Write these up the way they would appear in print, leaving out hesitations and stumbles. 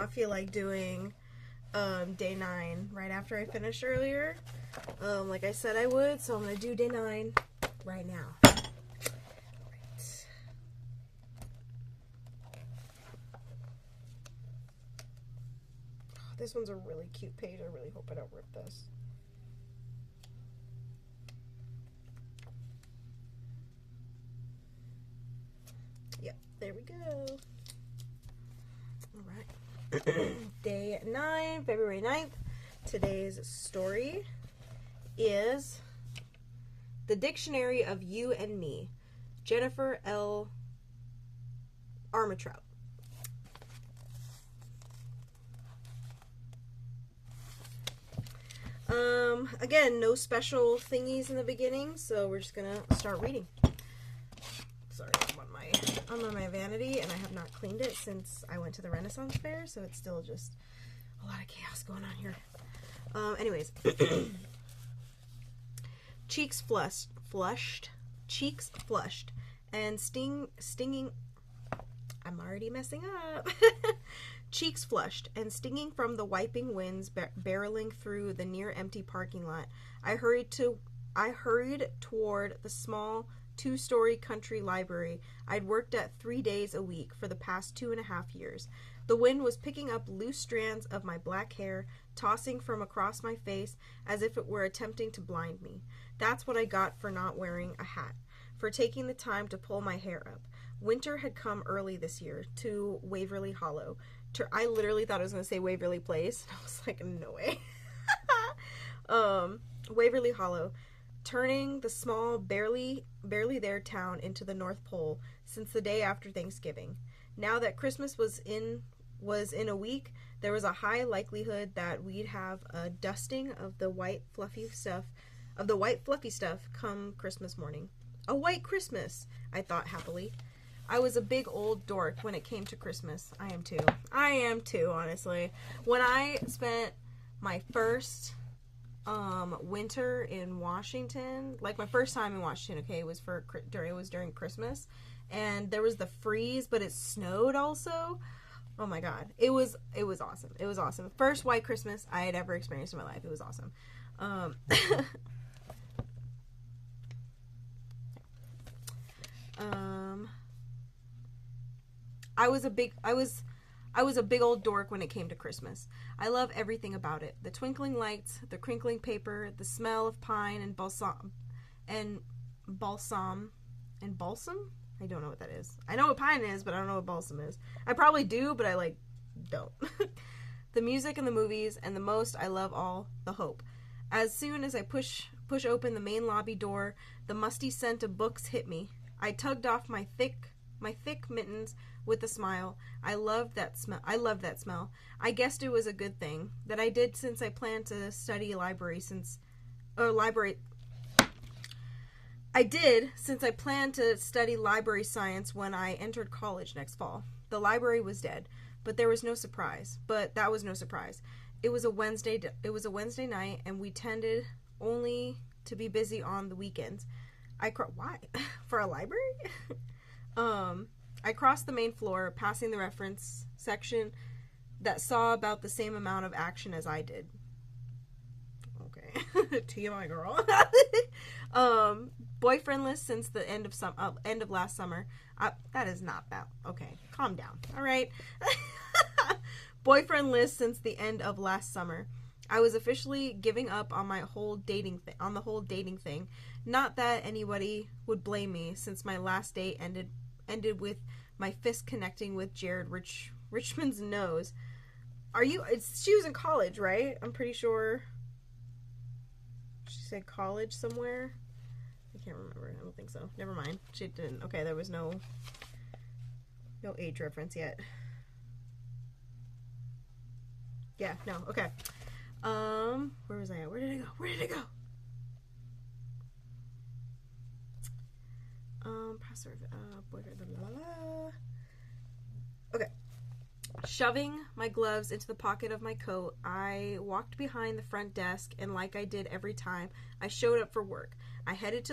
not feel like doing day 9 right after I finished earlier. Like I said I would, so I'm going to do day 9 right now. Right. Oh, this one's a really cute page. I really hope I don't rip this. Yep, there we go. Alright. Day 9, February 9th. Today's story is The Dictionary of You and Me, Jennifer L. Armitrout. Again, no special thingies in the beginning, so we're just gonna start reading. Sorry, I'm on my vanity, and I have not cleaned it since I went to the Renaissance Fair, so it's still just a lot of chaos going on here. Anyways. Cheeks flushed, and stinging, I'm already messing up. Cheeks flushed and stinging from the wiping winds barreling through the near empty parking lot. I hurried toward the small 2-story country library I'd worked at 3 days a week for the past 2.5 years. The wind was picking up loose strands of my black hair, tossing from across my face as if it were attempting to blind me. That's what I got for not wearing a hat, for taking the time to pull my hair up. Winter had come early this year to Waverly Hollow. I literally thought I was going to say Waverly Place. I was like, no way. Waverly Hollow, turning the small, barely there town into the North Pole since the day after Thanksgiving. Now that Christmas was in a week, there was a high likelihood that we'd have a dusting of the white fluffy stuff come Christmas morning. A white Christmas, I thought happily. I was a big old dork when it came to Christmas. I am too, honestly. When I spent my first winter in Washington, like my first time in Washington, okay, it was during Christmas, and there was the freeze, but it snowed also. Oh my god, it was awesome. It was awesome. First white Christmas I had ever experienced in my life. It was awesome. I was a big old dork when it came to Christmas. I love everything about it. The twinkling lights, the crinkling paper, the smell of pine and balsam. I don't know what that is. I know what pine is, but I don't know what balsam is. I probably do, but I don't. The music and the movies, and the most I love all, the hope. As soon as I push open the main lobby door, the musty scent of books hit me. I tugged off my thick mittens with a smile. I loved that smell. I guessed it was a good thing that I did, since I planned to study library science when I entered college next fall. The library was dead, but that was no surprise. It was a Wednesday night, and we tended only to be busy on the weekends. Why? For a library? I crossed the main floor, passing the reference section that saw about the same amount of action as I did. Okay. TMI girl. Boyfriendless since the end of last summer. That is not bad. Okay, calm down. All right. Boyfriendless since the end of last summer. I was officially giving up on the whole dating thing. Not that anybody would blame me, since my last date ended with my fist connecting with Jared Richmond's nose. She was in college, right? I'm pretty sure she said college somewhere. I can't remember. I don't think so. Never mind. She didn't. Okay, there was no age reference yet. Yeah, no. Okay. Where was I at? Where did it go? Okay. Shoving my gloves into the pocket of my coat, I walked behind the front desk, and like I did every time I showed up for work, I headed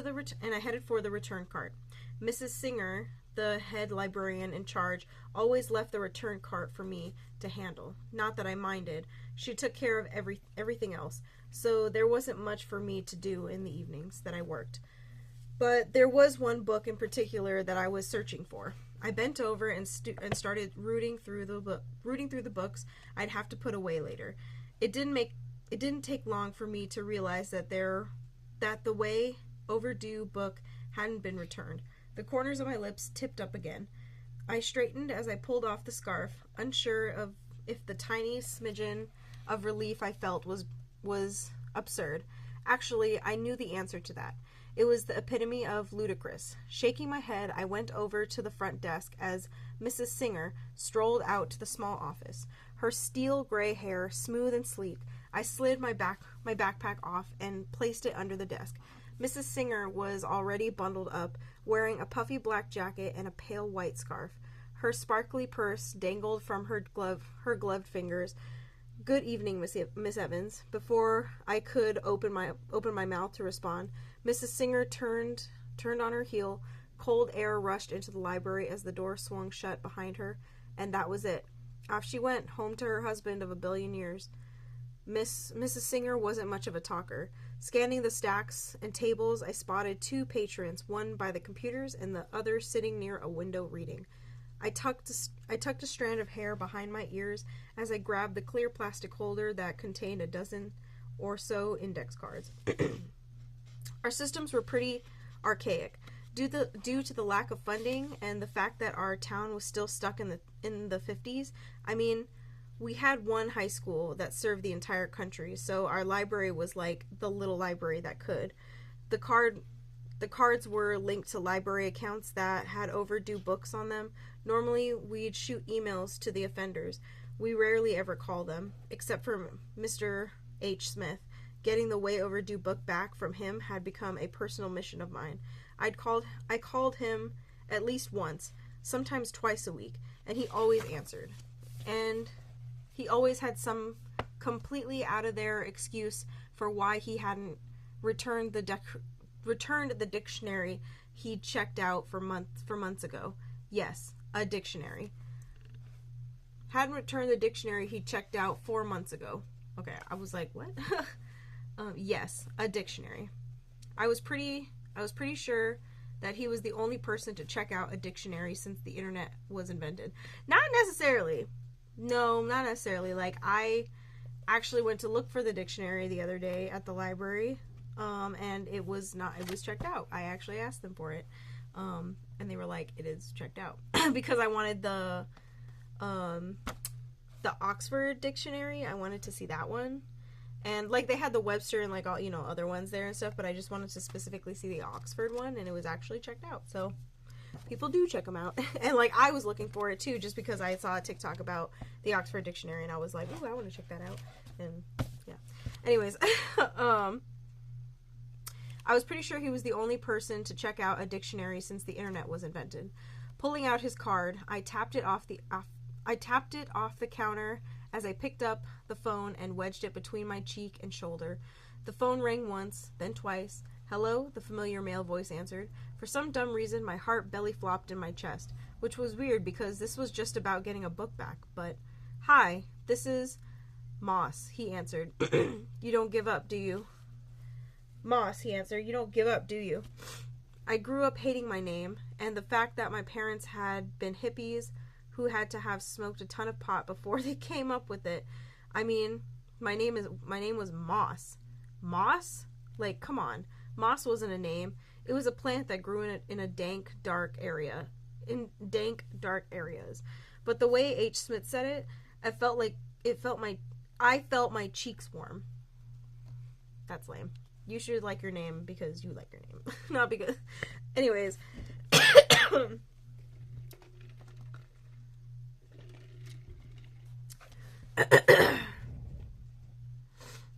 for the return cart. Mrs. Singer, the head librarian in charge, always left the return cart for me to handle. Not that I minded. She took care of everything else, so there wasn't much for me to do in the evenings that I worked. But there was one book in particular that I was searching for. I bent over and started rooting through the books I'd have to put away later. It didn't take long for me to realize that the way overdue book hadn't been returned. The corners of my lips tipped up again. I straightened as I pulled off the scarf, unsure of if the tiny smidgen of relief I felt was absurd. Actually, I knew the answer to that. It was the epitome of ludicrous. Shaking my head, I went over to the front desk as Mrs. Singer strolled out to the small office. Her steel gray hair smooth and sleek. I slid my backpack off and placed it under the desk. Mrs. Singer was already bundled up, wearing a puffy black jacket and a pale white scarf. Her sparkly purse dangled from her gloved fingers. "Good evening, Miss Evans." Before I could open my mouth to respond, Mrs. Singer turned on her heel. Cold air rushed into the library as the door swung shut behind her, and that was it. Off she went, home to her husband of a billion years. Mrs. Singer wasn't much of a talker. Scanning the stacks and tables, I spotted two patrons, one by the computers and the other sitting near a window reading. I tucked a strand of hair behind my ears as I grabbed the clear plastic holder that contained a dozen or so index cards. Our systems were pretty archaic. Due to the lack of funding and the fact that our town was still stuck in the 50s, I mean, we had one high school that served the entire country, so our library was like the little library that could. The cards were linked to library accounts that had overdue books on them. Normally, we'd shoot emails to the offenders. We rarely ever call them, except for Mr. H. Smith. Getting the way overdue book back from him had become a personal mission of mine. I called him at least once, sometimes twice a week, and he always answered. And he always had some completely out of there excuse for why he hadn't returned the dictionary he'd checked out for months ago. Yes, a dictionary. Hadn't returned the dictionary he checked out 4 months ago. Okay, I was like, what? Yes, a dictionary. I was pretty sure that he was the only person to check out a dictionary since the internet was invented. Not necessarily. No, not necessarily. Like, I actually went to look for the dictionary the other day at the library, and it was checked out. I actually asked them for it, and they were like, it is checked out. Because I wanted the Oxford dictionary. I wanted to see that one. And, like, they had the Webster and, like, all, you know, other ones there and stuff, but I just wanted to specifically see the Oxford one, and it was actually checked out. So, people do check them out. And, like, I was looking for it, too, just because I saw a TikTok about the Oxford Dictionary, and I was like, ooh, I want to check that out. And, yeah. Anyways, I was pretty sure he was the only person to check out a dictionary since the internet was invented. Pulling out his card, I tapped it off the counter as I picked up the phone and wedged it between my cheek and shoulder. The phone rang once, then twice. "Hello," the familiar male voice answered. For some dumb reason, my heart belly flopped in my chest, which was weird because this was just about getting a book back. But, "Hi, this is Moss," he answered. "You don't give up, do you?" "Moss," he answered. "You don't give up, do you?" I grew up hating my name, and the fact that my parents had been hippies who had to have smoked a ton of pot before they came up with it. I mean, my name was Moss. Moss? Like, come on. Moss wasn't a name. It was a plant that grew in a dank, dark area. In dank, dark areas. But the way H. Smith said it, I felt my cheeks warm. That's lame. You should like your name because you like your name. Not because... Anyways.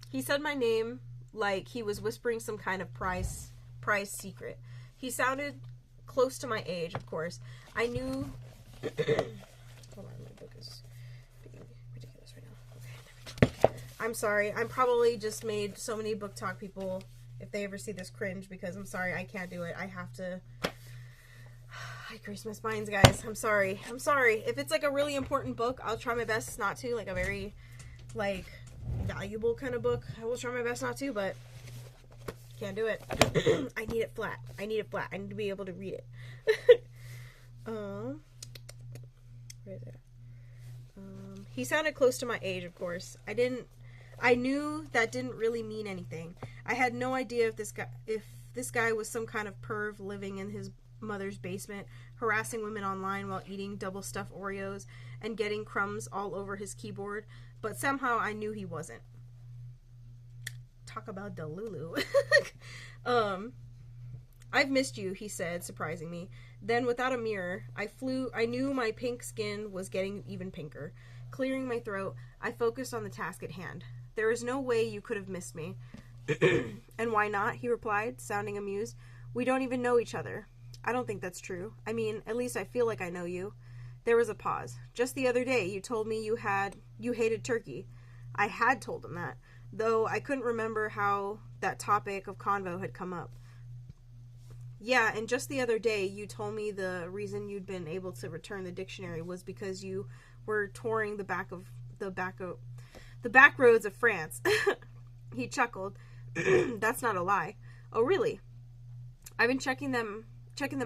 He said my name like he was whispering some kind of prize secret. He sounded close to my age, of course. I knew... Hold on, my book is being ridiculous right now. Okay, there we go. I'm sorry. I'm probably just made so many book talk people, if they ever see this, cringe, because I'm sorry, I can't do it. I I Christmas minds, guys. I'm sorry. If it's like a really important book, I'll try my best not to. Like a very, like, valuable kind of book, I will try my best not to, but can't do it. I need it flat. I need to be able to read it. Where is it? He sounded close to my age, of course. I knew that didn't really mean anything. I had no idea if this guy was some kind of perv living in his mother's basement, harassing women online while eating double stuffed Oreos and getting crumbs all over his keyboard, but somehow I knew he wasn't. Talk about Delulu. I've missed you, he said, surprising me. Then, without a mirror, I knew my pink skin was getting even pinker. Clearing my throat, I focused on the task at hand. There is no way you could have missed me. And why not? He replied, sounding amused. We don't even know each other. I don't think that's true. I mean, at least I feel like I know you. There was a pause. Just the other day, you told me you hated turkey. I had told him that, though I couldn't remember how that topic of convo had come up. Yeah, and just the other day, you told me the reason you'd been able to return the dictionary was because you were touring the back roads of France. He chuckled. That's not a lie. Oh, really? I've been checking them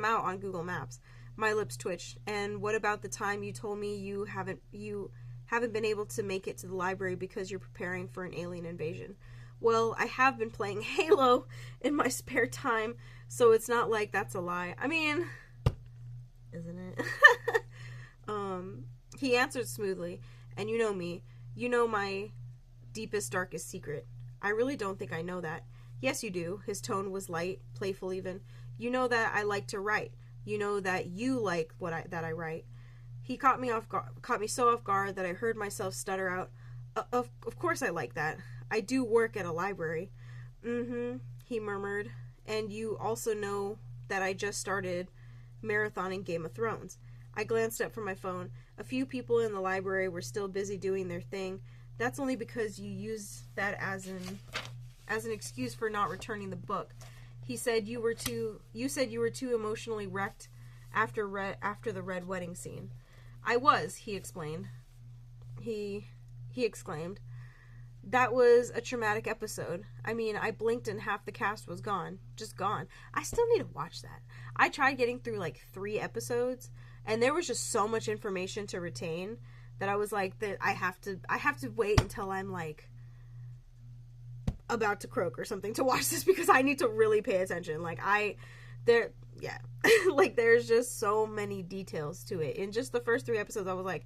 out on Google Maps. My lips twitched. And what about the time you told me you haven't been able to make it to the library because you're preparing for an alien invasion? Well, I have been playing Halo in my spare time, so it's not like that's a lie. I mean, isn't it? He answered smoothly, and you know me. You know my deepest, darkest secret. I really don't think I know that. Yes, you do. His tone was light, playful even. You know that I like to write. You know that you like that I write. He caught me so off guard that I heard myself stutter out, Of course I like that. I do work at a library. Mm-hmm, he murmured. And you also know that I just started marathoning Game of Thrones. I glanced up from my phone. A few people in the library were still busy doing their thing. That's only because you used that as an excuse for not returning the book. He said you were too emotionally wrecked after the red wedding scene. I was, he explained. He exclaimed. That was a traumatic episode. I mean, I blinked and half the cast was gone. Just gone. I still need to watch that. I tried getting through like 3 episodes, and there was just so much information to retain that I was like, that I have to wait until I'm like about to croak or something to watch this, because I need to really pay attention. Like like there's just so many details to it. In just the first 3 episodes, I was like,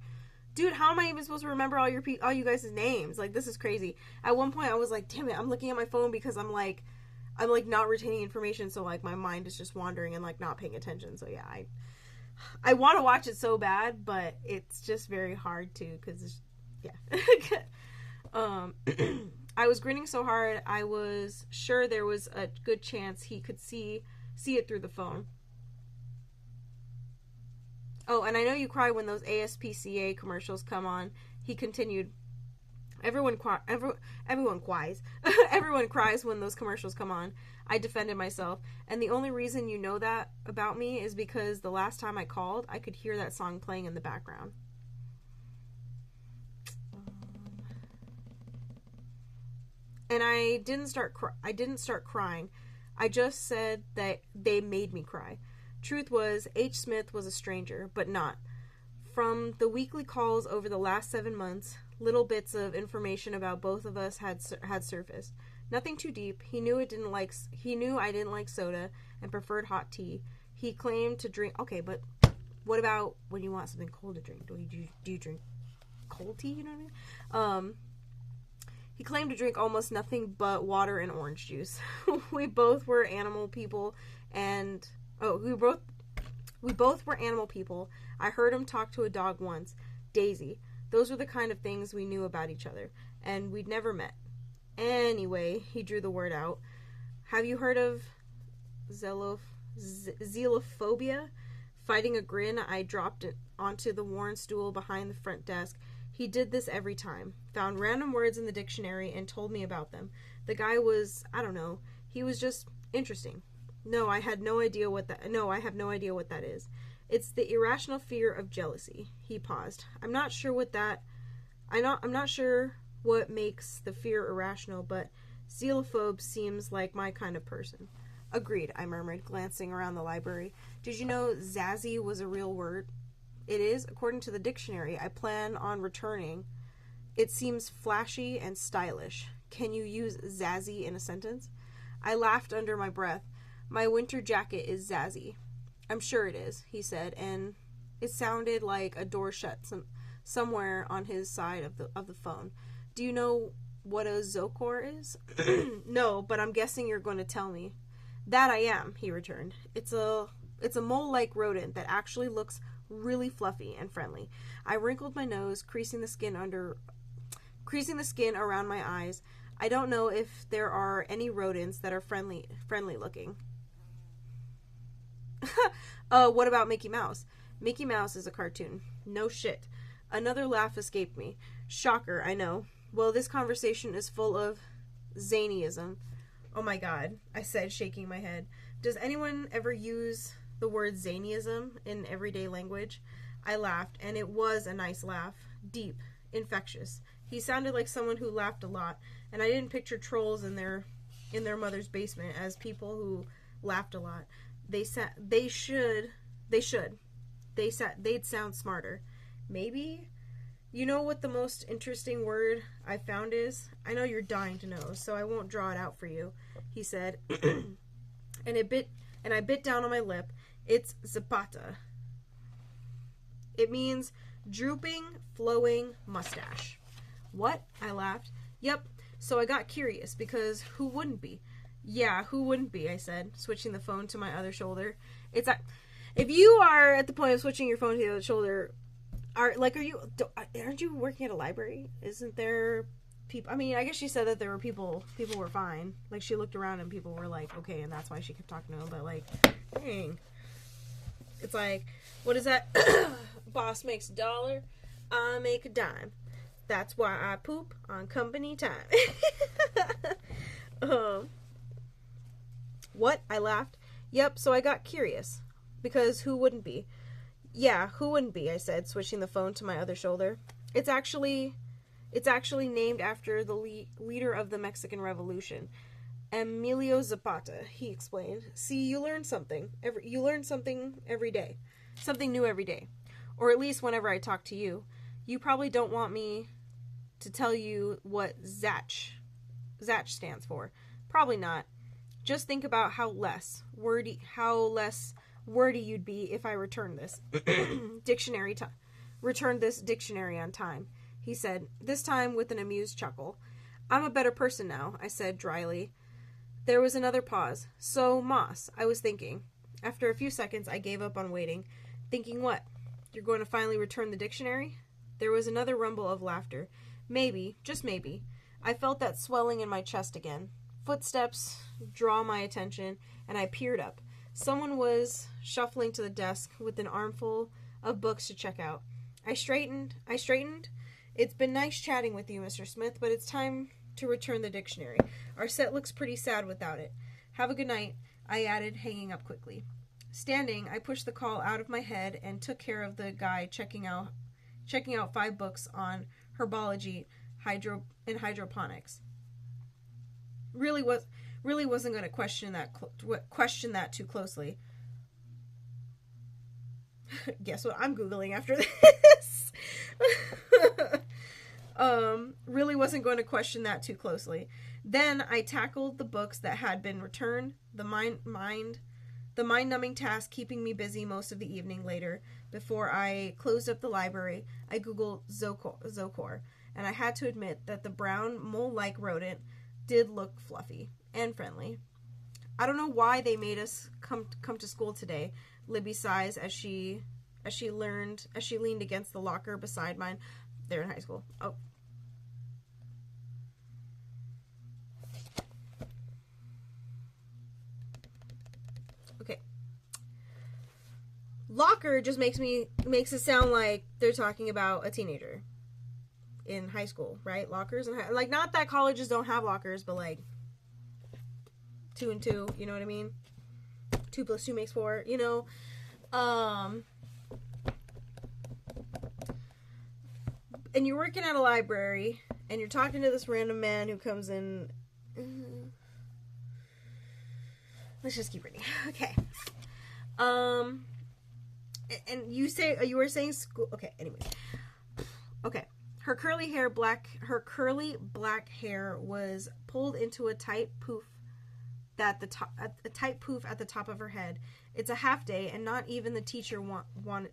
dude, how am I even supposed to remember all you guys' names? Like, this is crazy. At one point, I was like, damn it, I'm looking at my phone because I'm not retaining information, so, like, my mind is just wandering and, like, not paying attention. So, yeah, I want to watch it so bad, but it's just very hard to, because, yeah. I was grinning so hard, I was sure there was a good chance he could see it through the phone. Oh, and I know you cry when those ASPCA commercials come on. He continued. Everyone cries. Everyone cries when those commercials come on. I defended myself. And the only reason you know that about me is because the last time I called, I could hear that song playing in the background. And I didn't start crying. I just said that they made me cry. Truth was, H. Smith was a stranger, but not. From the weekly calls over the last 7 months, little bits of information about both of us had surfaced. Nothing too deep. He knew I didn't like soda and preferred hot tea. He claimed to drink. Okay, but what about when you want something cold to drink? Do you drink cold tea? You know what I mean? He claimed to drink almost nothing but water and orange juice. We both were animal people, and we both were animal people. I heard him talk to a dog once, Daisy. Those were the kind of things we knew about each other, and we'd never met. Anyway, he drew the word out. Have you heard of xelophobia? Fighting a grin, I dropped it onto the worn stool behind the front desk. He did this every time. Found random words in the dictionary and told me about them. The guy was, I don't know, he was just interesting. I have no idea what that is. It's the irrational fear of jealousy. He paused. I'm not sure what makes the fear irrational, but xenophobe seems like my kind of person. Agreed, I murmured, glancing around the library. Did you know zazzy was a real word? It is, according to the dictionary I plan on returning. It seems flashy and stylish. Can you use zazzy in a sentence? I laughed under my breath. My winter jacket is zazzy. I'm sure it is, he said, and it sounded like a door shut somewhere on his side of the phone. Do you know what a zokor is? No, but I'm guessing you're going to tell me. That I am, he returned. It's a mole-like rodent that actually looks really fluffy and friendly. I wrinkled my nose, creasing the skin around my eyes. I don't know if there are any rodents that are friendly looking. What about Mickey Mouse? Mickey Mouse is a cartoon. No shit. Another laugh escaped me. Shocker, I know. Well, this conversation is full of zanyism. Oh my god, I said, shaking my head. Does anyone ever use the word zanyism in everyday language? I laughed, and it was a nice laugh. Deep. Infectious. He sounded like someone who laughed a lot, and I didn't picture trolls in their mother's basement as people who laughed a lot. They'd sound smarter. Maybe? You know what the most interesting word I found is? I know you're dying to know, so I won't draw it out for you, he said. and I bit down on my lip. It's zapata. It means drooping, flowing mustache. What? I laughed. Yep. So I got curious, because who wouldn't be? Yeah, who wouldn't be, I said, switching the phone to my other shoulder. If you are at the point of switching your phone to the other shoulder, aren't you working at a library? Isn't there people? I mean, I guess she said that there were people were fine. Like, she looked around and people were like, okay, and that's why she kept talking to him, but like, dang. It's like, what is that? Boss makes $1, I make a dime. That's why I poop on company time. What? I laughed. Yep, so I got curious. Because who wouldn't be? Yeah, who wouldn't be, I said, switching the phone to my other shoulder. It's actually named after the leader of the Mexican Revolution, Emilio Zapata, he explained. See, you learn something. You learn something every day. Something new every day. Or at least whenever I talk to you. You probably don't want me to tell you what Zach stands for. Probably not. Just think about how less wordy you'd be if I returned this dictionary on time, he said, this time with an amused chuckle. I'm a better person now, I said dryly. There was another pause. So, Moss, I was thinking. After a few seconds, I gave up on waiting. Thinking what? You're going to finally return the dictionary? There was another rumble of laughter. Maybe, just maybe. I felt that swelling in my chest again. Footsteps draw my attention, and I peered up. Someone was shuffling to the desk with an armful of books to check out. I straightened. It's been nice chatting with you, Mr. Smith, but it's time to return the dictionary. Our set looks pretty sad without it. Have a good night, I added, hanging up quickly. Standing, I pushed the call out of my head and took care of the guy checking out 5 books on herbology, and hydroponics. Really wasn't going to question that too closely. Guess what I'm Googling after this? Really wasn't going to question that too closely. Then I tackled the books that had been returned, the mind-numbing task keeping me busy most of the evening later. Before I closed up the library, I Googled Zokor, and I had to admit that the brown mole-like rodent did look fluffy and friendly. I don't know why they made us come to school today, Libby sighs as she leaned against the locker beside mine. They're in high school. Oh. Okay. Locker just makes it sound like they're talking about a teenager in high school, right? Lockers and like, not that colleges don't have lockers, but like 2 and 2, you know what I mean? 2 + 2 makes 4, you know. and you're working at a library, and you're talking to this random man who comes in. Let's just keep reading. Okay. And you were saying school. Okay. Anyways. Okay. Her curly black hair was pulled into a tight poof at the top at the top of her head. It's a half day, and not even the teachers want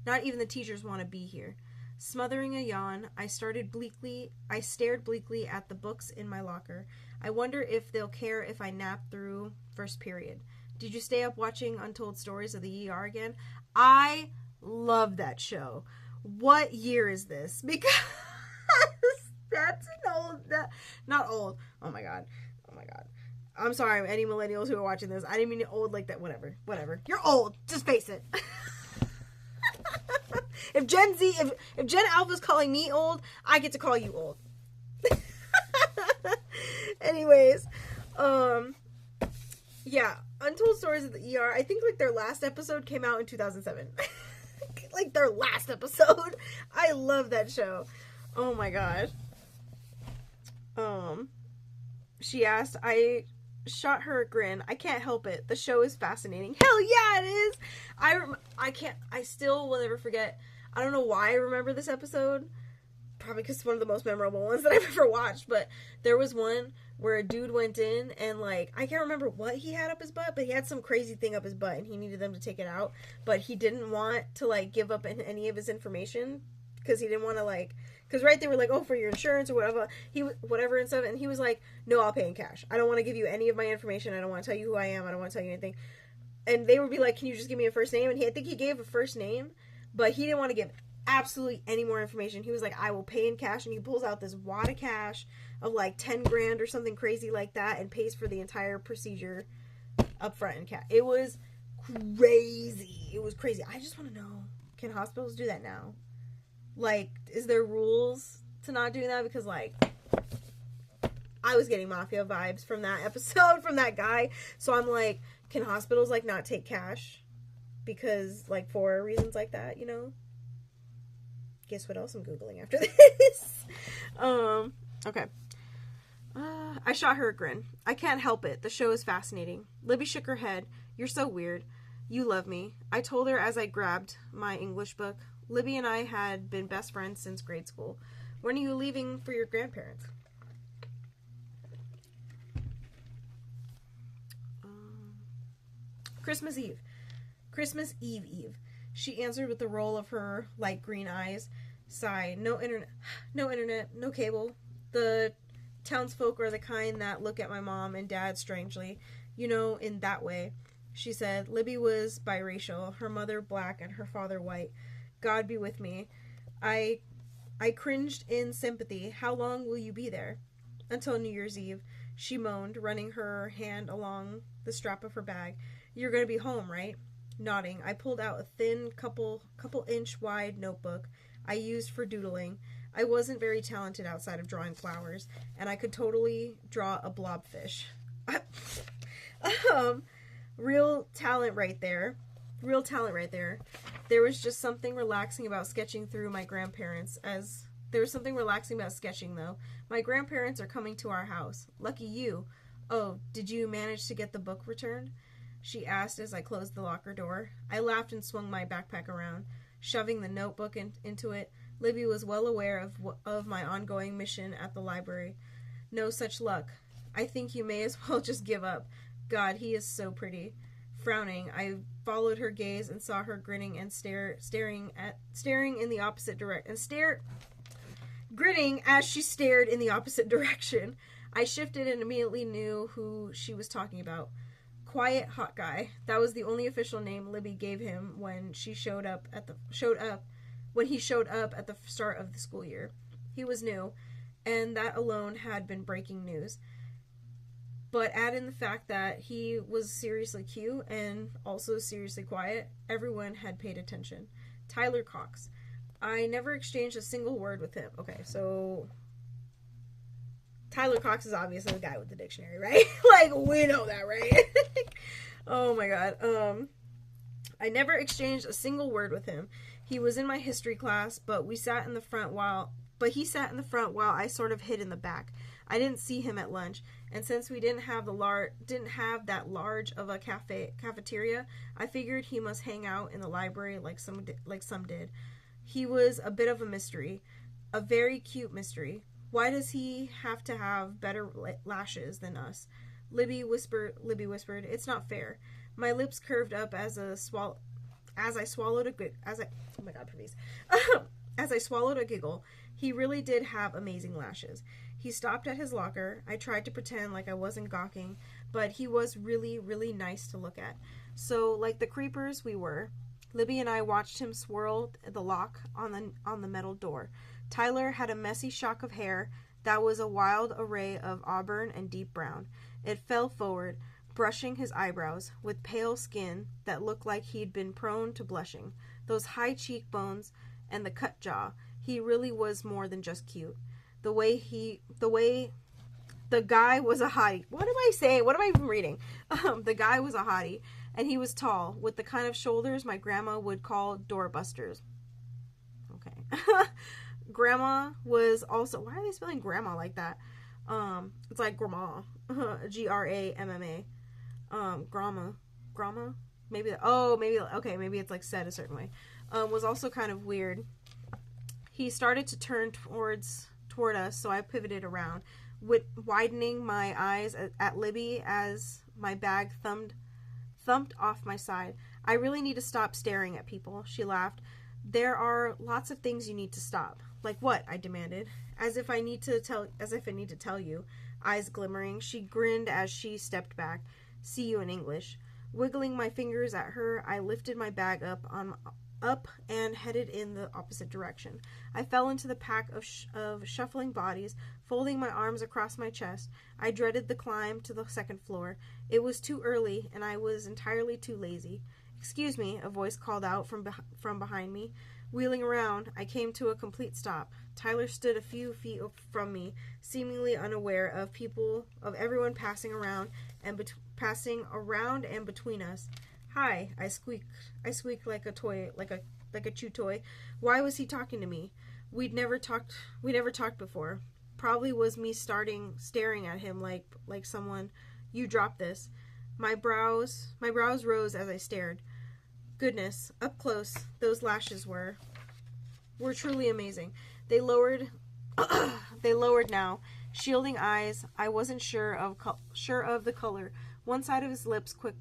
to be here. Smothering a yawn, I stared bleakly at the books in my locker. I wonder if they'll care if I nap through first period. Did you stay up watching Untold Stories of the ER again? I love that show. What year is this? Because that's an old, not old. Oh my god. I'm sorry, any millennials who are watching this. I didn't mean old like that. Whatever. You're old. Just face it. If Gen Z, if Gen Alpha's calling me old, I get to call you old. Anyways, yeah, Untold Stories of the ER. I think like their last episode came out in 2007. Like their last episode. I love that show. Oh my god. She asked, I shot her a grin. I can't help it. The show is fascinating. Hell yeah, it is. I still will never forget. I don't know why I remember this episode. Probably because it's one of the most memorable ones that I've ever watched. But there was one where a dude went in and, like, I can't remember what he had up his butt, but he had some crazy thing up his butt and he needed them to take it out. But he didn't want to, like, give up any of his information because he didn't want to, like, because right, they were like, oh, for your insurance or whatever and stuff. And he was like, no, I'll pay in cash. I don't want to give you any of my information. I don't want to tell you who I am. I don't want to tell you anything. And they would be like, can you just give me a first name? And I think he gave a first name, but he didn't want to give absolutely any more information. He was like, I will pay in cash. And he pulls out this wad of cash of like 10 grand or something crazy like that and pays for the entire procedure up front in cash. It was crazy. I just want to know, can hospitals do that now? Like, is there rules to not doing that? Because, like, I was getting mafia vibes from that episode, from that guy. So I'm like, can hospitals, like, not take cash? Because, like, for reasons like that, you know? Guess what else I'm Googling after this? Okay. I shot her a grin. I can't help it. The show is fascinating. Libby shook her head. You're so weird. You love me. I told her as I grabbed my English book. Libby and I had been best friends since grade school. When are you leaving for your grandparents? Christmas Eve. Christmas Eve. She answered with the roll of her light green eyes. Sigh. No internet, no cable. The townsfolk are the kind that look at my mom and dad strangely. You know, in that way. She said. Libby was biracial. Her mother black and her father white. God be with me. I cringed in sympathy. How long will you be there? Until New Year's Eve, she moaned, running her hand along the strap of her bag. You're going to be home, right? Nodding, I pulled out a thin, couple inch wide notebook I used for doodling. I wasn't very talented outside of drawing flowers, and I could totally draw a blobfish. Real talent right there. There was just something relaxing about sketching through my grandparents there was something relaxing about sketching, though. My grandparents are coming to our house. Lucky you. Oh, did you manage to get the book returned? She asked as I closed the locker door. I laughed and swung my backpack around, shoving the notebook into it. Libby was well aware of my ongoing mission at the library. No such luck. I think you may as well just give up. God, he is so pretty. Frowning, I followed her gaze and saw her grinning and staring in the opposite direction. Grinning as she stared in the opposite direction. I shifted and immediately knew who she was talking about. Quiet hot guy. That was the only official name Libby gave him when he showed up at the start of the school year. He was new, and that alone had been breaking news. But add in the fact that he was seriously cute and also seriously quiet, everyone had paid attention. Tyler Cox. I never exchanged a single word with him. Okay, so Tyler Cox is obviously the guy with the dictionary, right? Like, we know that, right? Oh my god. I never exchanged a single word with him. He was in my history class, but he sat in the front while I sort of hid in the back. I didn't see him at lunch, and since we didn't have that large of a cafeteria, I figured he must hang out in the library like some did. He was a bit of a mystery, a very cute mystery. Why does he have to have better lashes than us? Libby whispered, "It's not fair." My lips curved up as I swallowed a giggle. He really did have amazing lashes. He stopped at his locker. I tried to pretend like I wasn't gawking, but he was really, really nice to look at. So, like the creepers we were, Libby and I watched him swirl the lock on the metal door. Tyler had a messy shock of hair that was a wild array of auburn and deep brown. It fell forward, brushing his eyebrows, with pale skin that looked like he'd been prone to blushing. Those high cheekbones and the cut jaw. He really was more than just cute. The guy was a hottie. What am I saying? What am I even reading? The guy was a hottie, and he was tall, with the kind of shoulders my grandma would call doorbusters. Okay. Grandma was also... Why are they spelling grandma like that? It's like grandma. Gramma. Grandma? Maybe it's like said a certain way. Was also kind of weird. He started to turn toward us, so I pivoted around, widening my eyes at Libby as my bag thumped off my side. "I really need to stop staring at people," she laughed. "There are lots of things you need to stop." "Like what?" I demanded, as if I need to tell you. Eyes glimmering, she grinned as she stepped back. "See you in English." Wiggling my fingers at her, I lifted my bag up and headed in the opposite direction. I fell into the pack of shuffling bodies, folding my arms across my chest. I dreaded the climb to the second floor. It was too early, and I was entirely too lazy. "Excuse me," a voice called out from behind me. Wheeling around, I came to a complete stop. Tyler stood a few feet from me, seemingly unaware of everyone passing around and between us. "Hi," I squeaked like a toy, like a chew toy. Why was he talking to me? We never talked before. Probably was me staring at him like someone. "You drop this." My brows rose as I stared. Goodness, up close, those lashes were truly amazing. They lowered now, shielding eyes. I wasn't sure of the color. One side of his lips quirked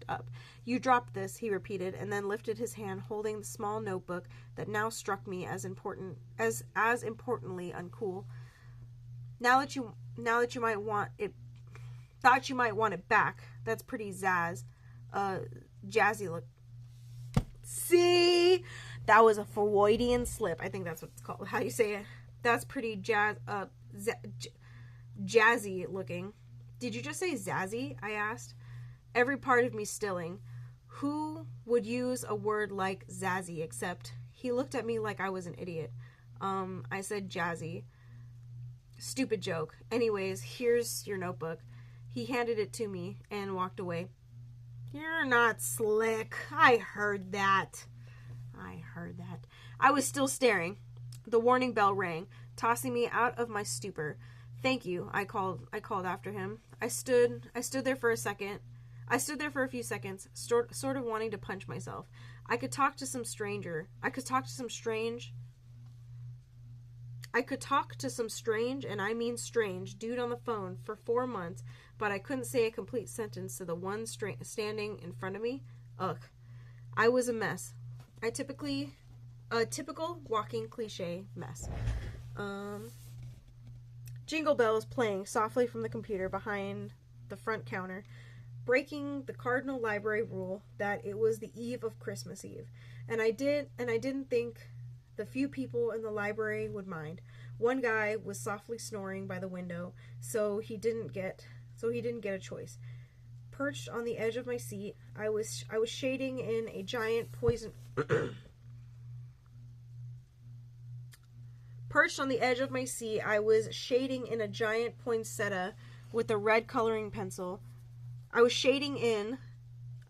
up. "You dropped this," he repeated, and then lifted his hand, holding the small notebook that now struck me as importantly uncool. Now that you might want it back. That's pretty jazzy look. See, that was a Freudian slip. I think that's what it's called. How do you say it? That's pretty jazzy looking. "Did you just say zazzy?" I asked, every part of me stilling. Who would use a word like zazzy, except he looked at me like I was an idiot. I said jazzy. "Stupid joke. Anyways, here's your notebook." He handed it to me and walked away. "You're not slick. I heard that. I was still staring. The warning bell rang, tossing me out of my stupor. "Thank you," I called after him. I stood there for a few seconds, sort of wanting to punch myself. I could talk to some strange, and I mean strange, dude on the phone for 4 months, but I couldn't say a complete sentence to the one standing in front of me. Ugh. I was a mess. A typical walking cliche mess. Jingle bells playing softly from the computer behind the front counter, breaking the cardinal library rule that it was the eve of Christmas Eve, and I didn't think the few people in the library would mind. One guy was softly snoring by the window, so he didn't get a choice. Perched on the edge of my seat, I was shading in a giant poison. Perched on the edge of my seat, I was shading in a giant poinsettia with a red coloring pencil. I was shading in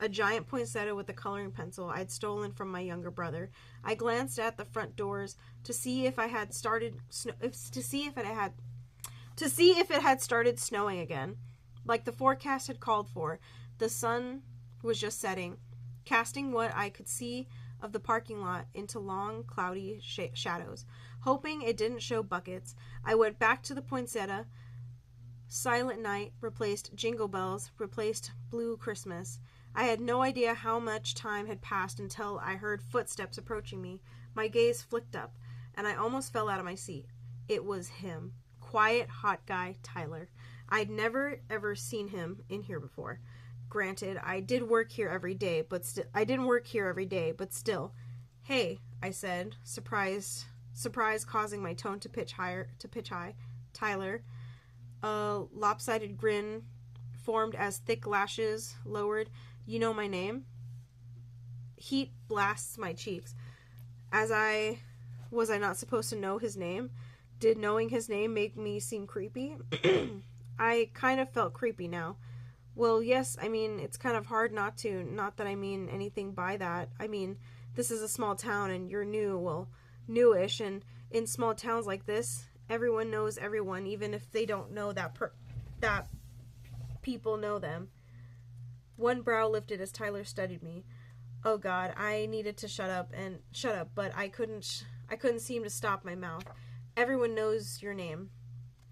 a giant poinsettia with a coloring pencil I'd stolen from my younger brother. I glanced at the front doors to see if it had started snowing again, like the forecast had called for. The sun was just setting, casting what I could see of the parking lot into long, cloudy shadows. Hoping it didn't show buckets, I went back to the poinsettia. Silent Night replaced Jingle Bells, replaced Blue Christmas. I had no idea how much time had passed until I heard footsteps approaching me. My gaze flicked up, and I almost fell out of my seat. It was him. Quiet, hot guy, Tyler. I'd never, ever seen him in here before. Granted, I didn't work here every day, but still. Hey, I said, surprise causing my tone to pitch high. Tyler. A lopsided grin formed as thick lashes lowered. You know my name? Heat blasts my cheeks. Was I not supposed to know his name? Did knowing his name make me seem creepy? I kind of felt creepy now. Well, yes, I mean, it's kind of hard not to. Not that I mean anything by that. I mean, this is a small town and you're newish, and in small towns like this, everyone knows everyone, even if they don't know that people know them. One brow lifted as Tyler studied me. Oh God, I needed to shut up, but I couldn't seem to stop my mouth. Everyone knows your name.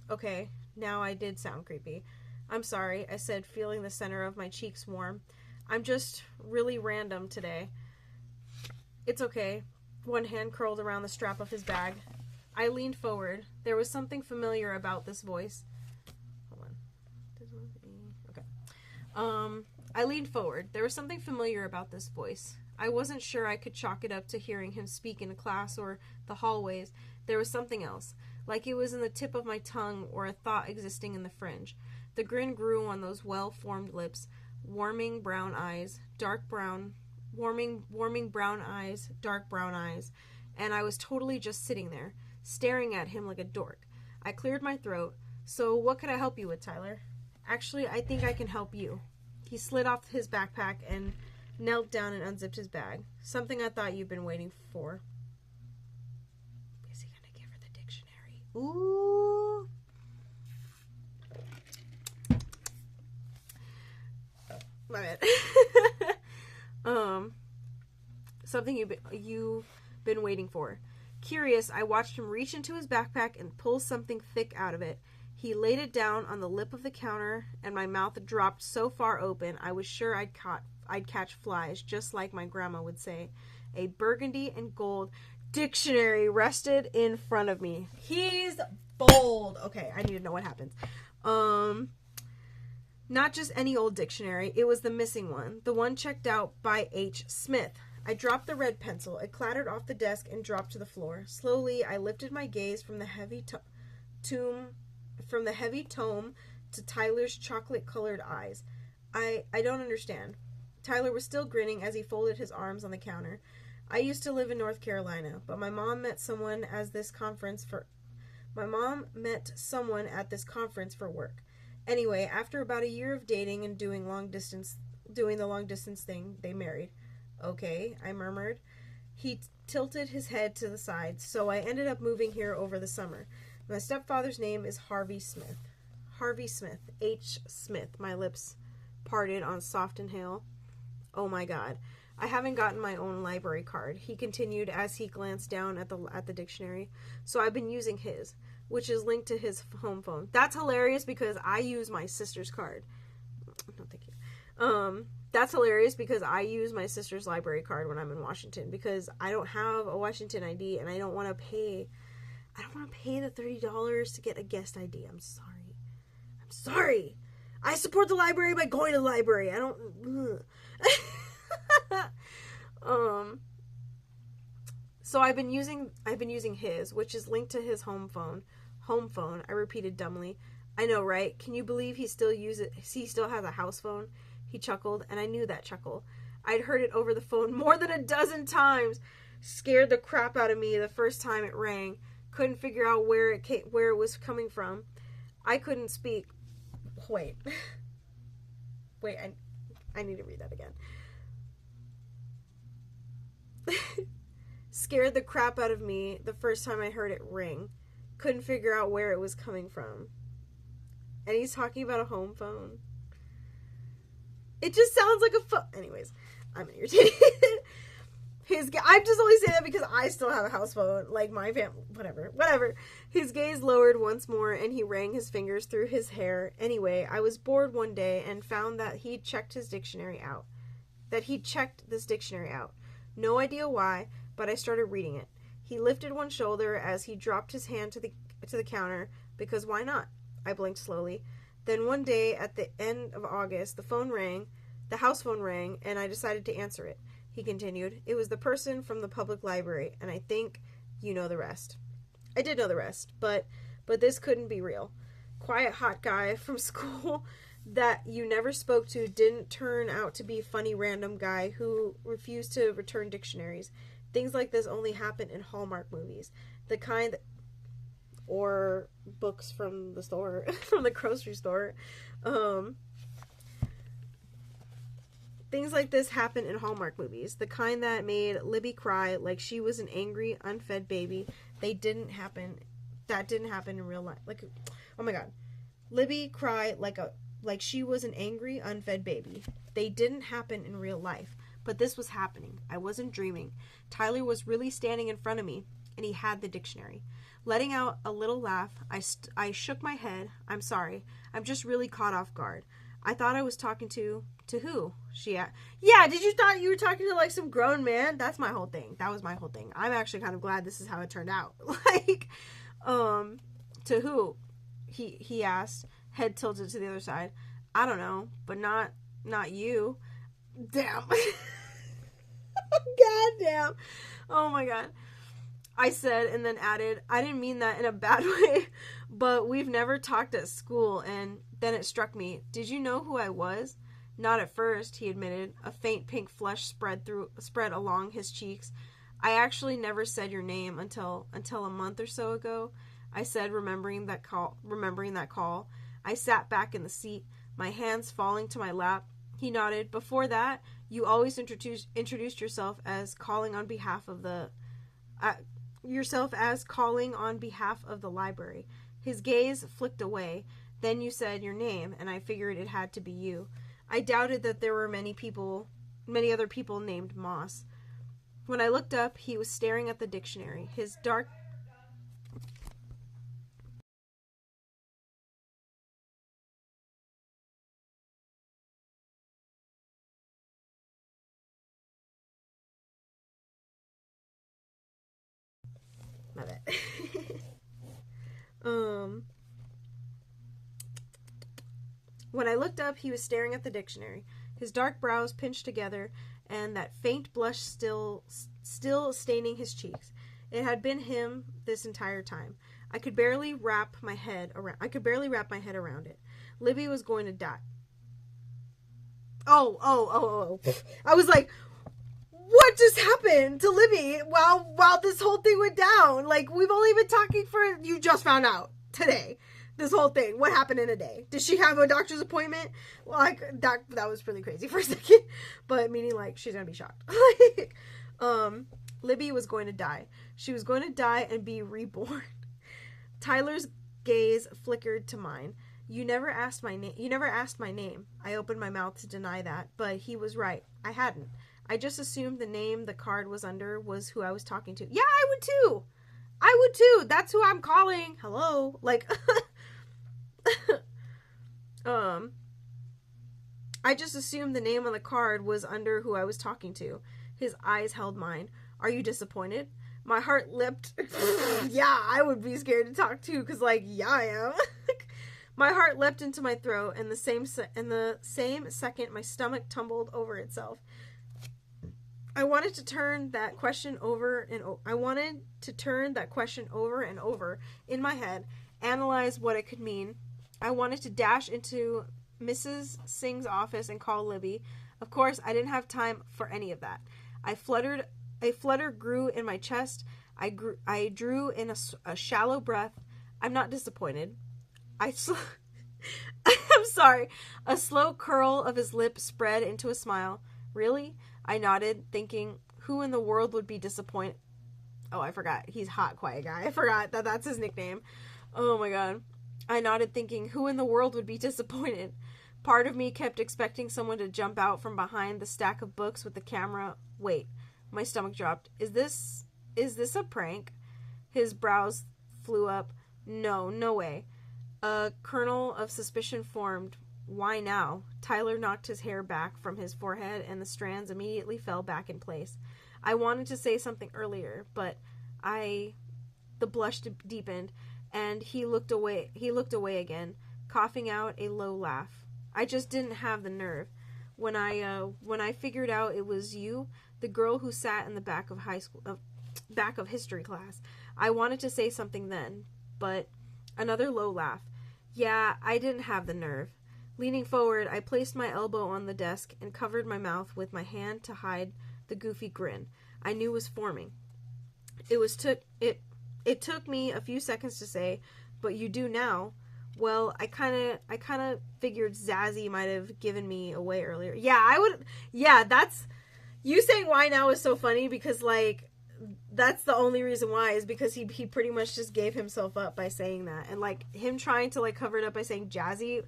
Okay, now I did sound creepy. I'm sorry, I said, feeling the center of my cheeks warm. I'm just really random today. It's okay. One hand curled around the strap of his bag. I leaned forward. There was something familiar about this voice. Hold on. Okay. I leaned forward. There was something familiar about this voice. I wasn't sure I could chalk it up to hearing him speak in a class or the hallways. There was something else, like it was in the tip of my tongue or a thought existing in the fringe. The grin grew on those well-formed lips, warming brown eyes, dark brown eyes, and I was totally just sitting there, staring at him like a dork. I cleared my throat. So what could I help you with, Tyler? Actually, I think I can help you. He slid off his backpack and knelt down and unzipped his bag. Something I thought you've been waiting for. Is he gonna give her the dictionary? Ooh. My bad. Something you've been waiting for. Curious, I watched him reach into his backpack and pull something thick out of it. He laid it down on the lip of the counter, and my mouth dropped so far open I was sure I'd catch flies, just like my grandma would say. A burgundy and gold dictionary rested in front of me. He's bold. Okay, I need to know what happens. Not just any old dictionary. It was the missing one. The one checked out by H. Smith. I dropped the red pencil. It clattered off the desk and dropped to the floor. Slowly, I lifted my gaze from the heavy tome to Tyler's chocolate-colored eyes. I don't understand. Tyler was still grinning as he folded his arms on the counter. I used to live in North Carolina, but my mom met someone at this conference for work. Anyway, after about a year of dating and doing the long distance thing, they married. Okay, I murmured. He tilted his head to the side, so I ended up moving here over the summer. My stepfather's name is Harvey Smith. Harvey Smith. H. Smith. My lips parted on soft inhale. Oh my God. I haven't gotten my own library card, he continued as he glanced down at the dictionary. So I've been using his, which is linked to his home phone. That's hilarious because I use my sister's card. No, thank you. That's hilarious because I use my sister's library card when I'm in Washington because I don't have a Washington ID and I don't want to pay the $30 to get a guest ID. I'm sorry. I support the library by going to the library. I don't. So I've been using his, which is linked to his home phone. Home phone, I repeated dumbly. I know, right? Can you believe he still has a house phone? He chuckled, and I knew that chuckle. I'd heard it over the phone more than a dozen times. Scared the crap out of me the first time it rang. Couldn't figure out where it was coming from. I couldn't speak. Wait, I need to read that again. Scared the crap out of me the first time I heard it ring. Couldn't figure out where it was coming from. And he's talking about a home phone. It just sounds like a phone. Anyways, I'm irritated. I'm just only saying that because I still have a house phone. Like my family, whatever. His gaze lowered once more and he ran his fingers through his hair. Anyway, I was bored one day and found that he'd checked this dictionary out. No idea why, but I started reading it. He lifted one shoulder as he dropped his hand to the counter, because why not? I blinked slowly. Then one day at the end of August, the house phone rang, and I decided to answer it. He continued. It was the person from the public library, and I think you know the rest. I did know the rest, but this couldn't be real. Quiet, hot guy from school that you never spoke to didn't turn out to be funny random guy who refused to return dictionaries. Things like this only happen in Hallmark movies. The kind or books from the store, from the grocery store. Things like this happen in Hallmark movies. The kind that made Libby cry like she was an angry, unfed baby. That didn't happen in real life. Like, oh my god. Libby cried like she was an angry, unfed baby. They didn't happen in real life. But this was happening. I wasn't dreaming. Tyler was really standing in front of me, and he had the dictionary. Letting out a little laugh, I shook my head. I'm sorry. I'm just really caught off guard. I thought I was talking to who? She asked. Yeah, did you thought you were talking to like some grown man? That's my whole thing. That was my whole thing. I'm actually kind of glad this is how it turned out. Like, to who? He asked, head tilted to the other side. I don't know, but not you. Damn. God damn. Oh my god. I said, and then added, I didn't mean that in a bad way, but we've never talked at school. And then it struck me. Did you know who I was? Not at first, he admitted. A faint pink flush spread along his cheeks. I actually never said your name until a month or so ago, I said, remembering that call. I sat back in the seat, my hands falling to my lap. He nodded. Before that, you always introduced yourself as calling on behalf of the library. His gaze flicked away. Then you said your name, and I figured it had to be you. I doubted that there were many other people named Moss. When I looked up, he was staring at the dictionary. His dark... My bad. When I looked up, he was staring at the dictionary. His dark brows pinched together, and that faint blush still staining his cheeks. It had been him this entire time. I could barely wrap my head around it. Libby was going to die. Oh. I was like, what just happened to Libby while this whole thing went down? Like, we've only been talking you just found out today. This whole thing. What happened in a day? Did she have a doctor's appointment? Like, that was really crazy for a second. But meaning, like, she's gonna be shocked. Libby was going to die. She was going to die and be reborn. Tyler's gaze flickered to mine. You never asked my name. I opened my mouth to deny that, but he was right. I hadn't. I just assumed the name the card was under was who I was talking to. Yeah, I would too. That's who I'm calling. Hello. Like, I just assumed the name on the card was under who I was talking to. His eyes held mine. Are you disappointed? My heart leapt. Yeah, I would be scared to talk to, because, like, yeah, I am. My heart leapt into my throat, and the same second, my stomach tumbled over itself. I wanted to turn that question over and over in my head, analyze what it could mean. I wanted to dash into Mrs. Singh's office and call Libby. Of course, I didn't have time for any of that. A flutter grew in my chest. I drew in a shallow breath. I'm not disappointed. I'm sorry. A slow curl of his lip spread into a smile. Really? I nodded, thinking, who in the world would be disappointed? Oh, I forgot. He's Hot Quiet Guy. I forgot that that's his nickname. Oh my god. I nodded, thinking, who in the world would be disappointed? Part of me kept expecting someone to jump out from behind the stack of books with the camera. Wait, my stomach dropped. Is this a prank? His brows flew up. No way. A kernel of suspicion formed. Why now? Tyler knocked his hair back from his forehead, and the strands immediately fell back in place. I wanted to say something earlier, but the blush deepened, and he looked away again, coughing out a low laugh. I just didn't have the nerve. When I figured out it was you, the girl who sat in the back of history class, I wanted to say something then, but another low laugh. Yeah, I didn't have the nerve. Leaning forward, I placed my elbow on the desk and covered my mouth with my hand to hide the goofy grin I knew was forming. It took me a few seconds to say, but you do now. Well, I kind of figured Zazzy might have given me away earlier. That's you saying why now is so funny, because like that's the only reason why, is because he pretty much just gave himself up by saying that, and like him trying to like cover it up by saying Jazzy.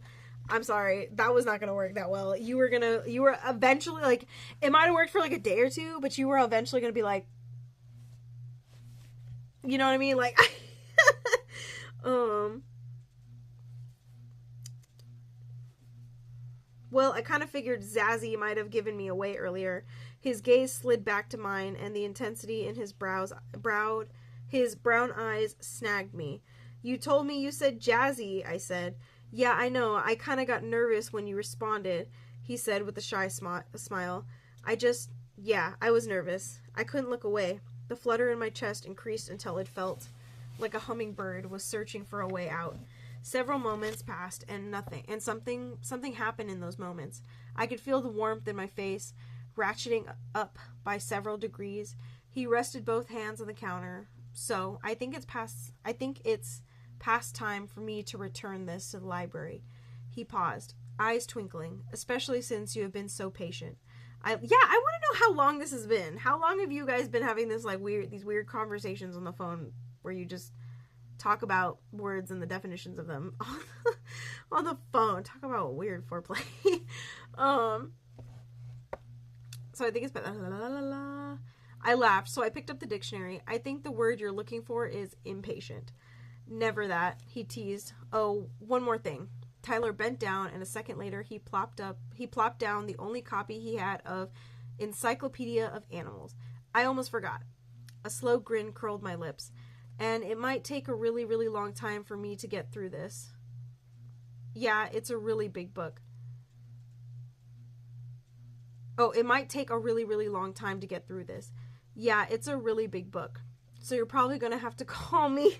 I'm sorry, that was not going to work that well. You were eventually, like, it might have worked for like a day or two, but you were eventually going to be like, you know what I mean? Like, well, I kind of figured Zazzy might have given me away earlier. His gaze slid back to mine, and the intensity in his his brown eyes snagged me. You told me you said Jazzy, I said. Yeah, I know. I kind of got nervous when you responded, he said with a shy smile. I was nervous. I couldn't look away. The flutter in my chest increased until it felt like a hummingbird was searching for a way out. Several moments passed and nothing, and something happened in those moments. I could feel the warmth in my face, ratcheting up by several degrees. He rested both hands on the counter. So, I think it's past time for me to return this to the library. He paused, eyes twinkling, especially since you have been so patient. I want to know how long this has been. How long have you guys been having these weird conversations on the phone where you just talk about words and the definitions of them on the phone? Talk about weird foreplay. So I think it's I laughed, so I picked up the dictionary. I think the word you're looking for is impatient. Never that, he teased. Oh, one more thing. Tyler bent down, and a second later he plopped down the only copy he had of Encyclopedia of Animals. I almost forgot. A slow grin curled my lips. And it might take a really, really long time for me to get through this. Yeah, it's a really big book. Oh, it might take a really, really long time to get through this. Yeah, it's a really big book. So you're probably going to have to call me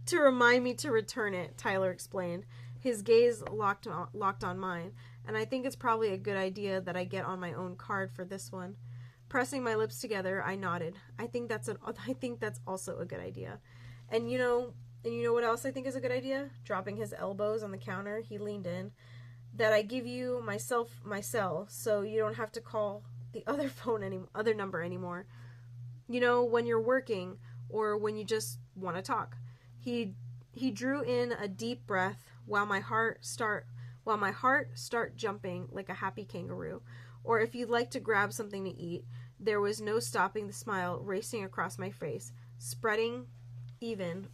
to remind me to return it, Tyler explained. His gaze locked on mine, and I think it's probably a good idea that I get on my own card for this one. Pressing my lips together, I nodded. I think that's also a good idea. And you know what else I think is a good idea? Dropping his elbows on the counter, he leaned in. That I give you my cell, so you don't have to call the other number anymore. You know, when you're working or when you just want to talk. He drew in a deep breath while my heart start jumping like a happy kangaroo. Or if you'd like to grab something to eat, there was no stopping the smile racing across my face, spreading even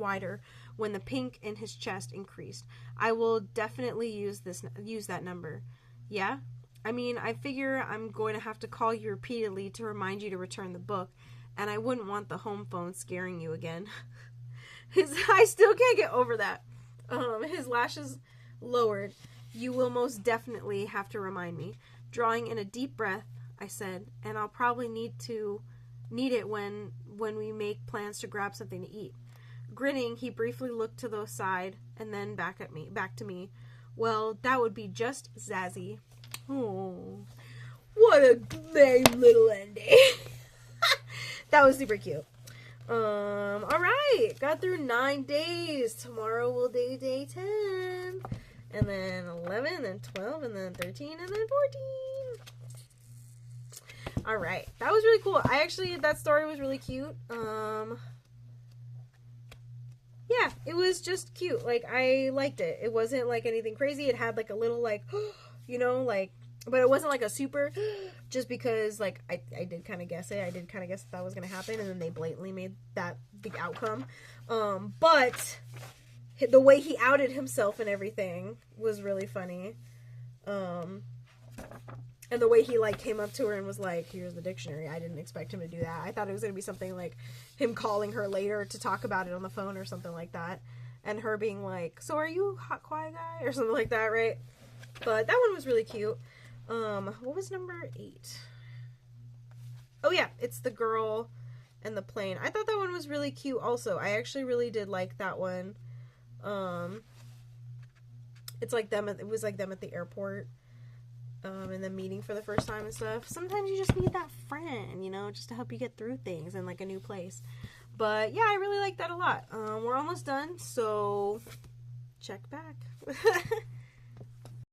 wider when the pink in his chest increased. I will definitely use that number. Yeah? I mean, I figure I'm going to have to call you repeatedly to remind you to return the book, and I wouldn't want the home phone scaring you again. I still can't get over that. His lashes lowered. You will most definitely have to remind me. Drawing in a deep breath, I said, and I'll probably need it when we make plans to grab something to eat. Grinning, he briefly looked to the side and then back to me. Well, that would be just Zazzy. Oh, what a great little ending. That was super cute. Alright, got through 9 days. Tomorrow will be day 10. And then 11, and then 12, and then 13, and then 14. All right, that was really cool. That story was really cute. Yeah, it was just cute. Like, I liked it. It wasn't like anything crazy. It had like a little like, you know, like, but it wasn't like a super, just because like I did kind of guess it. I did kind of guess that was gonna happen, and then they blatantly made that the outcome. But the way he outed himself and everything was really funny. And the way he, like, came up to her and was like, here's the dictionary. I didn't expect him to do that. I thought it was going to be something like him calling her later to talk about it on the phone or something like that. And her being like, so are you hot quiet guy? Or something like that, right? But that one was really cute. What was number 8? Oh, yeah. It's the girl and the plane. I thought that one was really cute also. I actually really did like that one. It's like them. It was like them at the airport. And then meeting for the first time and stuff. Sometimes you just need that friend, you know, just to help you get through things in like a new place. But yeah, I really like that a lot. We're almost done, so check back.